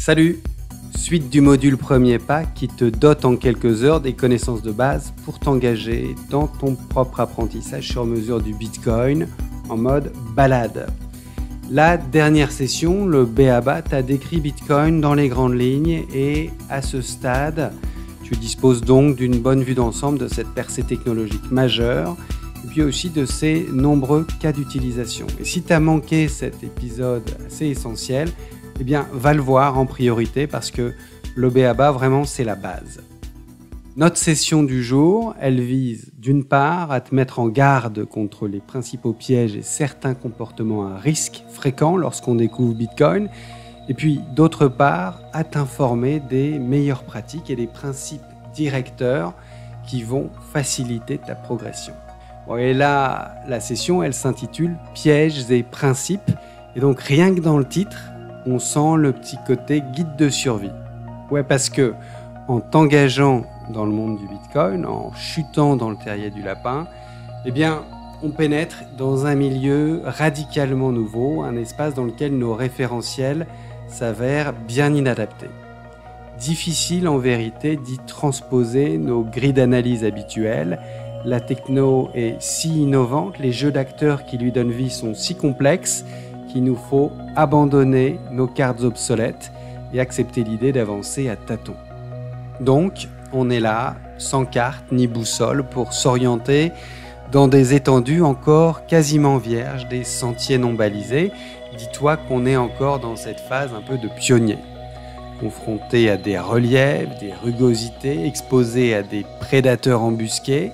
Salut! Suite du module Premier Pas qui te dote en quelques heures des connaissances de base pour t'engager dans ton propre apprentissage sur mesure du Bitcoin en mode balade. La dernière session, le B.A.B.A. t'a décrit Bitcoin dans les grandes lignes et à ce stade, tu disposes donc d'une bonne vue d'ensemble de cette percée technologique majeure et puis aussi de ses nombreux cas d'utilisation. Et si tu as manqué cet épisode assez essentiel, eh bien, va le voir en priorité parce que le B.A.B.A. vraiment, c'est la base. Notre session du jour, elle vise d'une part à te mettre en garde contre les principaux pièges et certains comportements à risque fréquents lorsqu'on découvre Bitcoin, et puis d'autre part à t'informer des meilleures pratiques et des principes directeurs qui vont faciliter ta progression. Bon, et là, la session, elle s'intitule « Pièges et principes », et donc rien que dans le titre, on sent le petit côté guide de survie. Ouais, parce que en t'engageant dans le monde du Bitcoin, en chutant dans le terrier du lapin, eh bien, on pénètre dans un milieu radicalement nouveau, un espace dans lequel nos référentiels s'avèrent bien inadaptés. Difficile en vérité d'y transposer nos grilles d'analyse habituelles. La techno est si innovante, les jeux d'acteurs qui lui donnent vie sont si complexes qu'il nous faut abandonner nos cartes obsolètes et accepter l'idée d'avancer à tâtons. Donc, on est là, sans carte ni boussole, pour s'orienter dans des étendues encore quasiment vierges, des sentiers non balisés. Dis-toi qu'on est encore dans cette phase un peu de pionnier. Confronté à des reliefs, des rugosités, exposé à des prédateurs embusqués,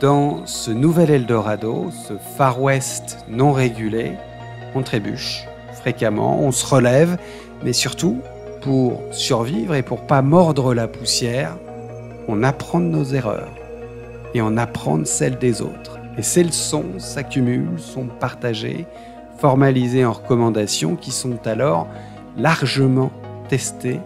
dans ce nouvel Eldorado, ce Far West non régulé, on trébuche fréquemment, on se relève, mais surtout, pour survivre et pour pas mordre la poussière, on apprend de nos erreurs et on apprend de celles des autres. Et ces leçons s'accumulent, sont partagées, formalisées en recommandations qui sont alors largement testées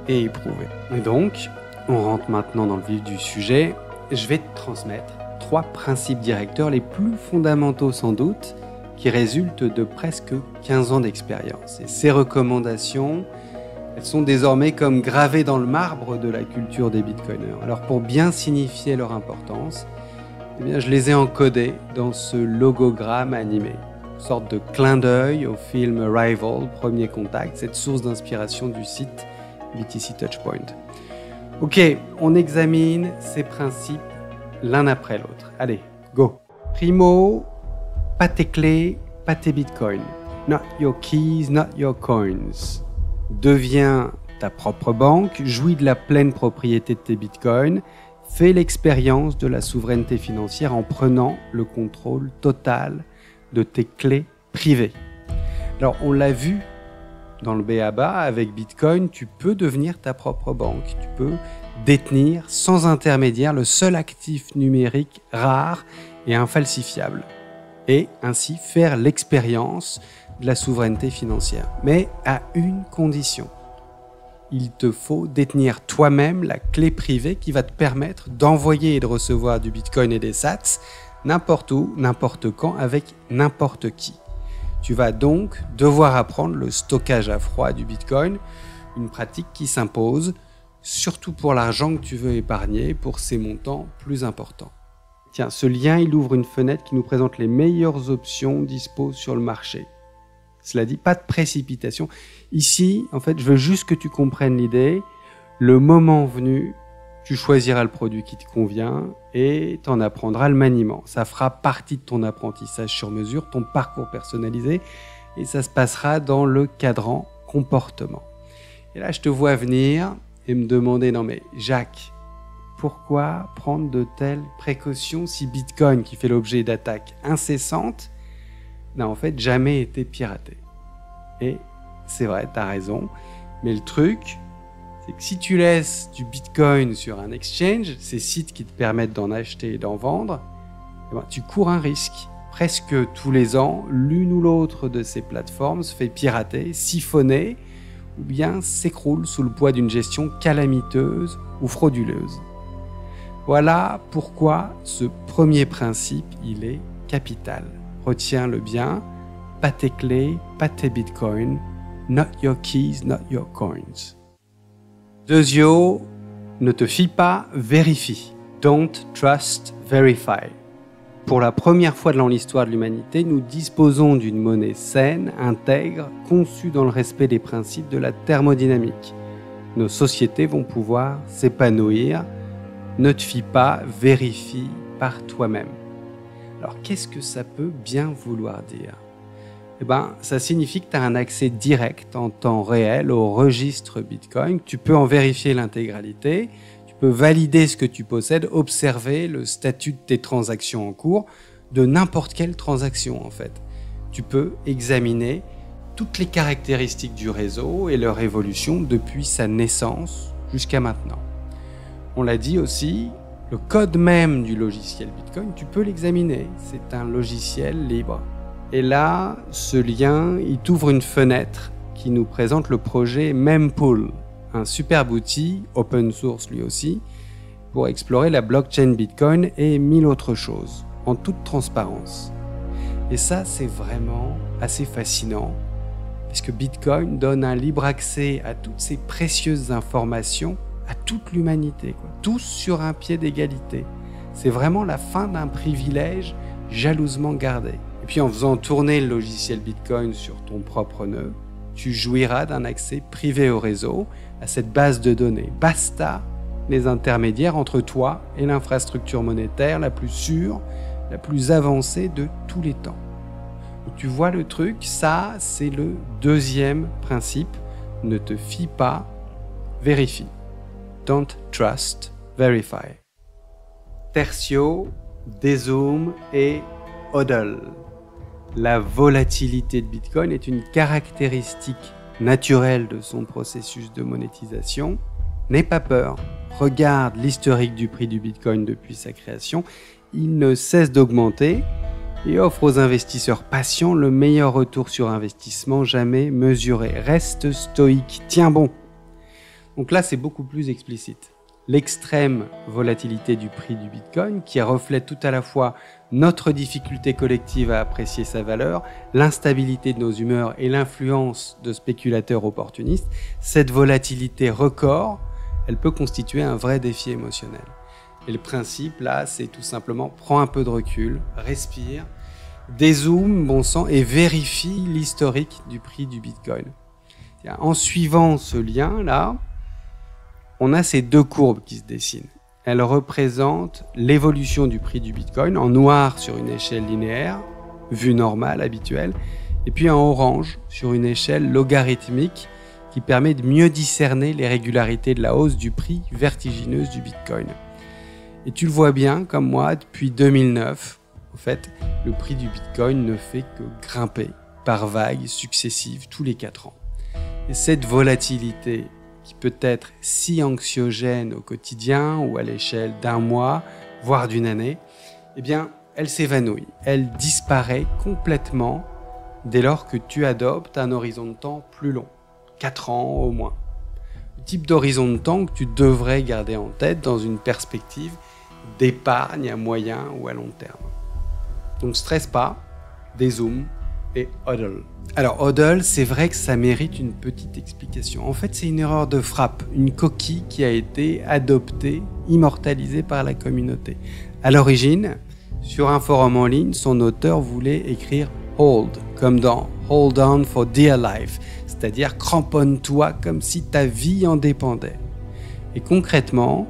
et éprouvées. Et donc, on rentre maintenant dans le vif du sujet. Je vais te transmettre 3 principes directeurs les plus fondamentaux sans doute qui résultent de presque 15 ans d'expérience. Et ces recommandations, elles sont désormais comme gravées dans le marbre de la culture des bitcoiners. Alors pour bien signifier leur importance, eh bien, je les ai encodées dans ce logogramme animé, une sorte de clin d'œil au film Arrival, Premier Contact, cette source d'inspiration du site BTC Touchpoint. Ok, on examine ces principes l'un après l'autre. Allez, go. Primo, pas tes clés, pas tes bitcoins. Not your keys, not your coins. Deviens ta propre banque, jouis de la pleine propriété de tes bitcoins, fais l'expérience de la souveraineté financière en prenant le contrôle total de tes clés privées. Alors, on l'a vu dans le B.A.B.A. avec Bitcoin, tu peux devenir ta propre banque, tu peux détenir sans intermédiaire le seul actif numérique rare et infalsifiable, et ainsi faire l'expérience de la souveraineté financière. Mais à une condition. Il te faut détenir toi-même la clé privée qui va te permettre d'envoyer et de recevoir du Bitcoin et des Sats n'importe où, n'importe quand, avec n'importe qui. Tu vas donc devoir apprendre le stockage à froid du Bitcoin, une pratique qui s'impose, surtout pour l'argent que tu veux épargner pour ces montants plus importants. Tiens, ce lien, il ouvre une fenêtre qui nous présente les meilleures options dispo sur le marché. Cela dit, pas de précipitation. Ici, en fait, je veux juste que tu comprennes l'idée. Le moment venu, tu choisiras le produit qui te convient et t'en apprendras le maniement. Ça fera partie de ton apprentissage sur mesure, ton parcours personnalisé, et ça se passera dans le cadran comportement. Et là, je te vois venir et me demander, non mais Jacques, pourquoi prendre de telles précautions si Bitcoin, qui fait l'objet d'attaques incessantes, n'a en fait jamais été piraté? Et c'est vrai, t'as raison, mais le truc, c'est que si tu laisses du Bitcoin sur un exchange, ces sites qui te permettent d'en acheter et d'en vendre, eh ben, tu cours un risque. Presque tous les ans, l'une ou l'autre de ces plateformes se fait pirater, siphonner, ou bien s'écroule sous le poids d'une gestion calamiteuse ou frauduleuse. Voilà pourquoi ce premier principe, il est capital. Retiens-le bien, pas tes clés, pas tes bitcoins, not your keys, not your coins. Deuxio, ne te fie pas, vérifie. Don't trust, verify. Pour la première fois dans l'histoire de l'humanité, nous disposons d'une monnaie saine, intègre, conçue dans le respect des principes de la thermodynamique. Nos sociétés vont pouvoir s'épanouir. Ne te fie pas, vérifie par toi-même. Alors, qu'est-ce que ça peut bien vouloir dire ? Ça signifie que tu as un accès direct en temps réel au registre Bitcoin. Tu peux en vérifier l'intégralité, tu peux valider ce que tu possèdes, observer le statut de tes transactions en cours, de n'importe quelle transaction en fait. Tu peux examiner toutes les caractéristiques du réseau et leur évolution depuis sa naissance jusqu'à maintenant. On l'a dit aussi, le code même du logiciel Bitcoin, tu peux l'examiner. C'est un logiciel libre. Et là, ce lien, il t'ouvre une fenêtre qui nous présente le projet Mempool, un superbe outil, open source lui aussi, pour explorer la blockchain Bitcoin et 1000 autres choses, en toute transparence. Et ça, c'est vraiment assez fascinant, puisque Bitcoin donne un libre accès à toutes ces précieuses informations à toute l'humanité, tous sur un pied d'égalité. C'est vraiment la fin d'un privilège jalousement gardé. Et puis en faisant tourner le logiciel Bitcoin sur ton propre nœud, tu jouiras d'un accès privé au réseau, à cette base de données. Basta les intermédiaires entre toi et l'infrastructure monétaire la plus sûre, la plus avancée de tous les temps. Donc, tu vois le truc, ça c'est le deuxième principe. Ne te fie pas, vérifie. Don't trust, verify. Tertio, dézoom et hodl. La volatilité de Bitcoin est une caractéristique naturelle de son processus de monétisation. N'aie pas peur, regarde l'historique du prix du Bitcoin depuis sa création. Il ne cesse d'augmenter et offre aux investisseurs patients le meilleur retour sur investissement jamais mesuré. Reste stoïque, tiens bon. Donc là, c'est beaucoup plus explicite. L'extrême volatilité du prix du Bitcoin, qui reflète tout à la fois notre difficulté collective à apprécier sa valeur, l'instabilité de nos humeurs et l'influence de spéculateurs opportunistes, cette volatilité record, elle peut constituer un vrai défi émotionnel. Et le principe, là, c'est tout simplement prends un peu de recul, respire, dézoome, bon sang, et vérifie l'historique du prix du Bitcoin. En suivant ce lien-là, on a ces deux courbes qui se dessinent. Elles représentent l'évolution du prix du Bitcoin en noir sur une échelle linéaire, vue normale, habituelle, et puis en orange sur une échelle logarithmique qui permet de mieux discerner les régularités de la hausse du prix vertigineuse du Bitcoin. Et tu le vois bien, comme moi, depuis 2009, en fait, le prix du Bitcoin ne fait que grimper par vagues successives tous les 4 ans. Et cette volatilité qui peut être si anxiogène au quotidien ou à l'échelle d'un mois, voire d'une année, eh bien, elle s'évanouit, elle disparaît complètement dès lors que tu adoptes un horizon de temps plus long, 4 ans au moins. Le type d'horizon de temps que tu devrais garder en tête dans une perspective d'épargne à moyen ou à long terme. Donc stresse pas, dézoome et hodl. Alors hodl, c'est vrai que ça mérite une petite explication. En fait, c'est une erreur de frappe, une coquille qui a été adoptée, immortalisée par la communauté. À l'origine, sur un forum en ligne, son auteur voulait écrire hold, comme dans hold on for dear life, c'est-à-dire cramponne-toi comme si ta vie en dépendait. Et concrètement,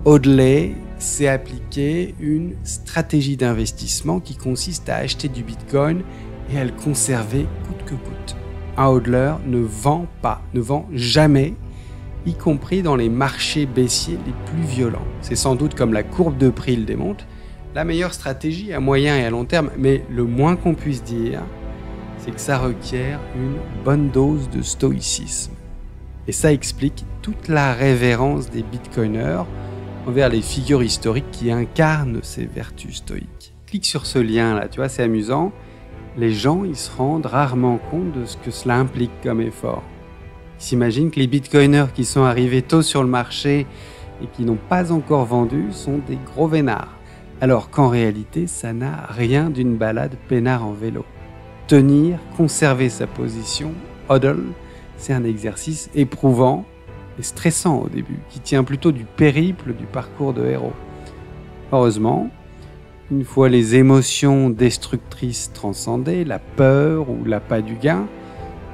hodler, c'est appliquer une stratégie d'investissement qui consiste à acheter du Bitcoin et à le conserver coûte que coûte. Un hodler ne vend pas, ne vend jamais, y compris dans les marchés baissiers les plus violents. C'est sans doute, comme la courbe de prix le démontre, la meilleure stratégie à moyen et à long terme, mais le moins qu'on puisse dire, c'est que ça requiert une bonne dose de stoïcisme. Et ça explique toute la révérence des bitcoiners envers les figures historiques qui incarnent ces vertus stoïques. Clique sur ce lien là, tu vois, c'est amusant. Les gens, ils se rendent rarement compte de ce que cela implique comme effort. Ils s'imaginent que les bitcoiners qui sont arrivés tôt sur le marché et qui n'ont pas encore vendu sont des gros vénards. Alors qu'en réalité, ça n'a rien d'une balade peinard en vélo. Tenir, conserver sa position, hodl, c'est un exercice éprouvant et stressant au début, qui tient plutôt du périple du parcours de héros. Heureusement, une fois les émotions destructrices transcendées, la peur ou l'appât du gain,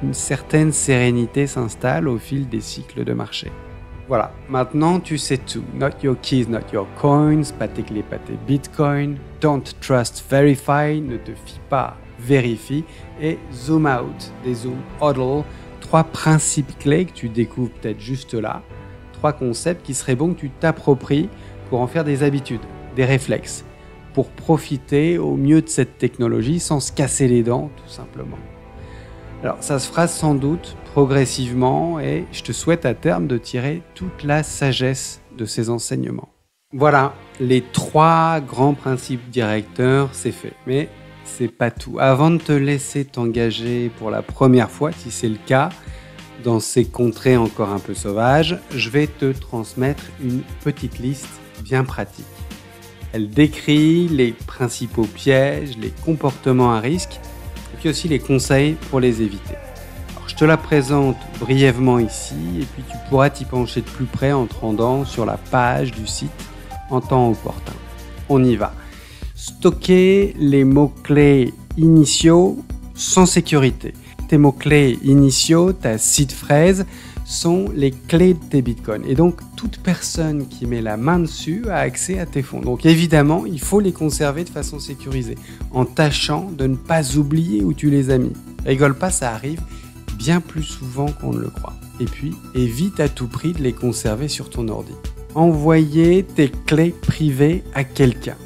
une certaine sérénité s'installe au fil des cycles de marché. Voilà, maintenant tu sais tout. Not your keys, not your coins, pas tes clés, pas tes bitcoins. Don't trust, verify, ne te fie pas, vérifie. Et zoom out, des zoom hodl. 3 principes clés que tu découvres peut-être juste là. 3 concepts qui seraient bons que tu t'appropries pour en faire des habitudes, des réflexes, pour profiter au mieux de cette technologie sans se casser les dents, tout simplement. Alors, ça se fera sans doute progressivement et je te souhaite à terme de tirer toute la sagesse de ces enseignements. Voilà, les 3 grands principes directeurs, c'est fait. Mais c'est pas tout. Avant de te laisser t'engager pour la première fois, si c'est le cas, dans ces contrées encore un peu sauvages, je vais te transmettre une petite liste bien pratique. Elle décrit les principaux pièges, les comportements à risque, et puis aussi les conseils pour les éviter. Alors, je te la présente brièvement ici, et puis tu pourras t'y pencher de plus près en te rendant sur la page du site en temps opportun. On y va. Stocker les mots-clés initiaux sans sécurité. Tes mots-clés initiaux, ta seed phrase, sont les clés de tes bitcoins. Et donc, toute personne qui met la main dessus a accès à tes fonds. Donc, évidemment, il faut les conserver de façon sécurisée, en tâchant de ne pas oublier où tu les as mis. Rigole pas, ça arrive bien plus souvent qu'on ne le croit. Et puis, évite à tout prix de les conserver sur ton ordi. Envoyer tes clés privées à quelqu'un.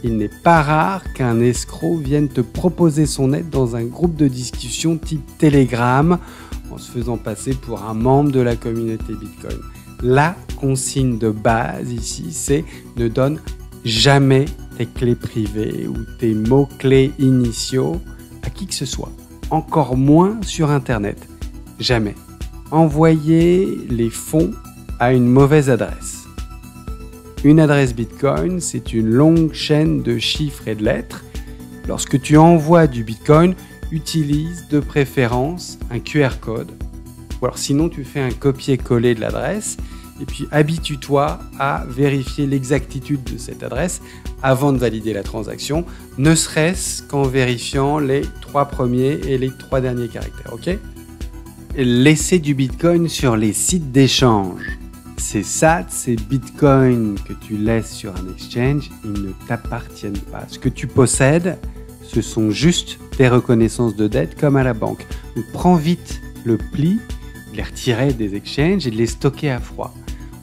Il n'est pas rare qu'un escroc vienne te proposer son aide dans un groupe de discussion type Telegram, en se faisant passer pour un membre de la communauté Bitcoin. La consigne de base ici, c'est ne donne jamais tes clés privées ou tes mots-clés initiaux à qui que ce soit. Encore moins sur Internet. Jamais. Envoyer les fonds à une mauvaise adresse. Une adresse Bitcoin, c'est une longue chaîne de chiffres et de lettres. Lorsque tu envoies du Bitcoin, utilise de préférence un QR code. Ou alors sinon, tu fais un copier-coller de l'adresse et puis habitue-toi à vérifier l'exactitude de cette adresse avant de valider la transaction, ne serait-ce qu'en vérifiant les 3 premiers et les 3 derniers caractères. Ok ? Laisser du Bitcoin sur les sites d'échange. Ces sats, ces bitcoins que tu laisses sur un exchange, ils ne t'appartiennent pas. Ce que tu possèdes, ce sont juste des reconnaissances de dette comme à la banque. Donc prends vite le pli, de les retirer des exchanges et de les stocker à froid.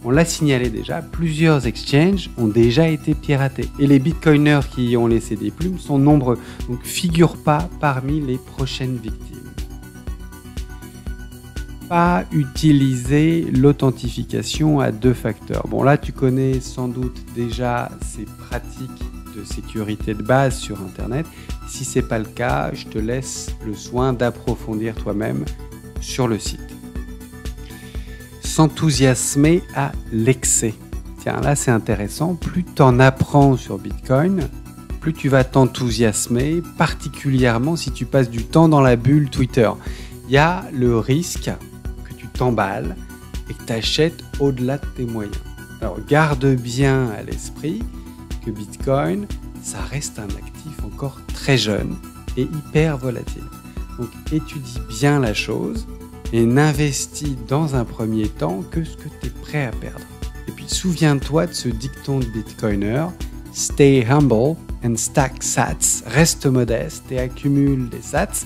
On l'a signalé déjà, plusieurs exchanges ont déjà été piratés. Et les bitcoiners qui y ont laissé des plumes sont nombreux. Donc figure pas parmi les prochaines victimes. Pas utiliser l'authentification à 2 facteurs. Bon là tu connais sans doute déjà ces pratiques de sécurité de base sur Internet. Si ce n'est pas le cas, je te laisse le soin d'approfondir toi-même sur le site. S'enthousiasmer à l'excès. Tiens, là c'est intéressant. Plus tu en apprends sur Bitcoin, plus tu vas t'enthousiasmer, particulièrement si tu passes du temps dans la bulle Twitter. Il y a le risque que tu t'emballes et que tu achètes au-delà de tes moyens. Alors garde bien à l'esprit que Bitcoin, ça reste un actif encore très jeune et hyper volatile. Donc étudie bien la chose et n'investis dans un premier temps que ce que tu es prêt à perdre. Et puis souviens-toi de ce dicton de Bitcoiner, stay humble and stack sats, reste modeste et accumule des sats.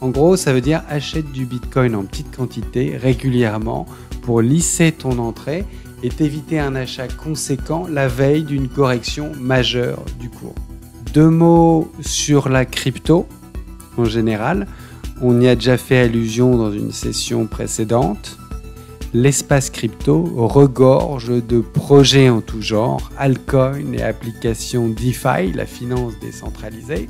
En gros, ça veut dire achète du Bitcoin en petite quantité régulièrement pour lisser ton entrée et t'éviter un achat conséquent la veille d'une correction majeure du cours. 2 mots sur la crypto en général. On y a déjà fait allusion dans une session précédente. L'espace crypto regorge de projets en tout genre, altcoins et applications DeFi, la finance décentralisée.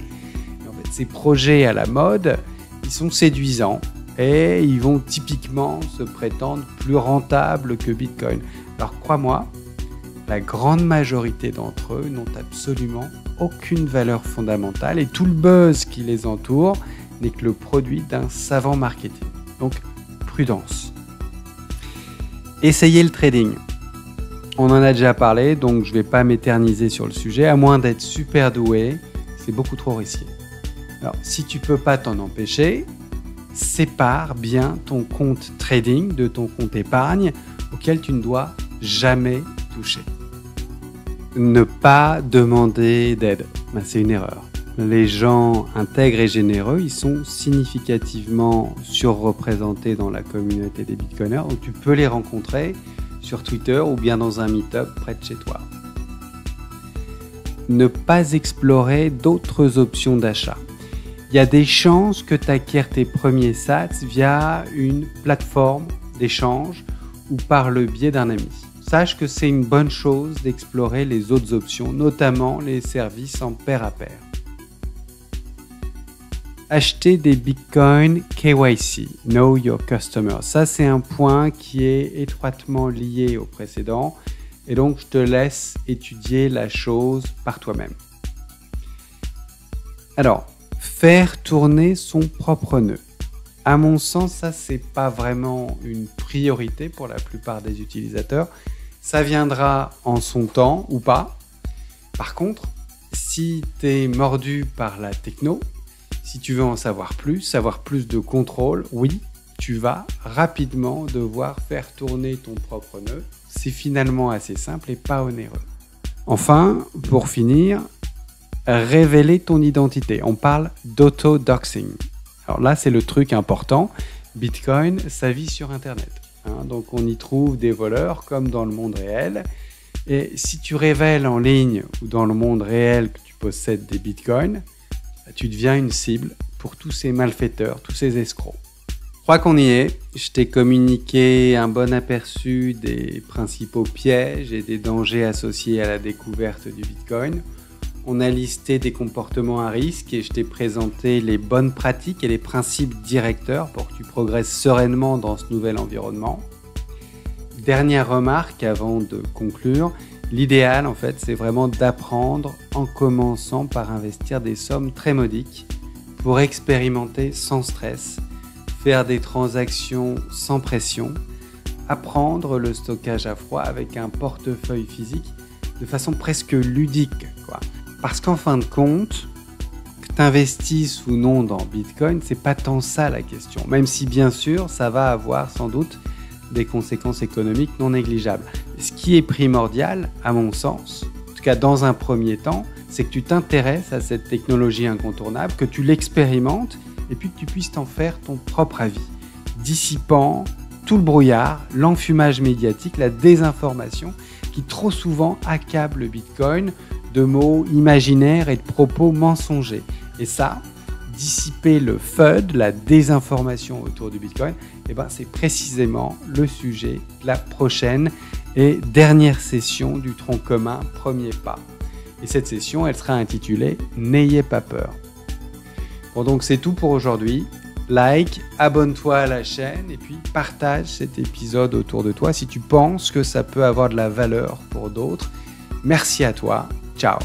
En fait, ces projets à la mode, ils sont séduisants et ils vont typiquement se prétendre plus rentables que Bitcoin. Alors crois-moi, la grande majorité d'entre eux n'ont absolument aucune valeur fondamentale et tout le buzz qui les entoure n'est que le produit d'un savant marketing. Donc prudence. Essayez le trading. On en a déjà parlé, donc je ne vais pas m'éterniser sur le sujet, à moins d'être super doué, c'est beaucoup trop risqué. Alors, si tu ne peux pas t'en empêcher, sépare bien ton compte trading de ton compte épargne auquel tu ne dois jamais toucher. Ne pas demander d'aide, c'est une erreur. Les gens intègres et généreux, ils sont significativement surreprésentés dans la communauté des bitcoiners, donc tu peux les rencontrer sur Twitter ou bien dans un meet-up près de chez toi. Ne pas explorer d'autres options d'achat. Il y a des chances que tu acquiers tes premiers sats via une plateforme d'échange ou par le biais d'un ami. Sache que c'est une bonne chose d'explorer les autres options, notamment les services en pair à pair. Acheter des bitcoins KYC, Know Your Customer. Ça, c'est un point qui est étroitement lié au précédent et donc je te laisse étudier la chose par toi-même. Alors, faire tourner son propre nœud. À mon sens, ça, c'est pas vraiment une priorité pour la plupart des utilisateurs. Ça viendra en son temps ou pas. Par contre, si tu es mordu par la techno, si tu veux en savoir plus de contrôle, oui, tu vas rapidement devoir faire tourner ton propre nœud. C'est finalement assez simple et pas onéreux. Enfin, pour finir, révéler ton identité. On parle d'auto-doxing. Alors là, c'est le truc important. Bitcoin, ça vit sur Internet. Donc on y trouve des voleurs comme dans le monde réel. Et si tu révèles en ligne ou dans le monde réel que tu possèdes des bitcoins, tu deviens une cible pour tous ces malfaiteurs, tous ces escrocs. Je crois qu'on y est. Je t'ai communiqué un bon aperçu des principaux pièges et des dangers associés à la découverte du bitcoin. On a listé des comportements à risque et je t'ai présenté les bonnes pratiques et les principes directeurs pour que tu progresses sereinement dans ce nouvel environnement. Dernière remarque avant de conclure, l'idéal en fait c'est vraiment d'apprendre en commençant par investir des sommes très modiques pour expérimenter sans stress, faire des transactions sans pression, apprendre le stockage à froid avec un portefeuille physique de façon presque ludique, quoi. Parce qu'en fin de compte, que tu investisses ou non dans Bitcoin, c'est pas tant ça la question. Même si bien sûr, ça va avoir sans doute des conséquences économiques non négligeables. Ce qui est primordial, à mon sens, en tout cas dans un premier temps, c'est que tu t'intéresses à cette technologie incontournable, que tu l'expérimentes et puis que tu puisses t'en faire ton propre avis, dissipant tout le brouillard, l'enfumage médiatique, la désinformation qui trop souvent accable le Bitcoin de mots imaginaires et de propos mensongers. Et ça, dissiper le FUD, la désinformation autour du Bitcoin, c'est précisément le sujet de la prochaine et dernière session du tronc commun Premier Pas. Et cette session, elle sera intitulée « N'ayez pas peur ». Bon, donc c'est tout pour aujourd'hui. Like, abonne-toi à la chaîne et puis partage cet épisode autour de toi si tu penses que ça peut avoir de la valeur pour d'autres. Merci à toi. Ciao.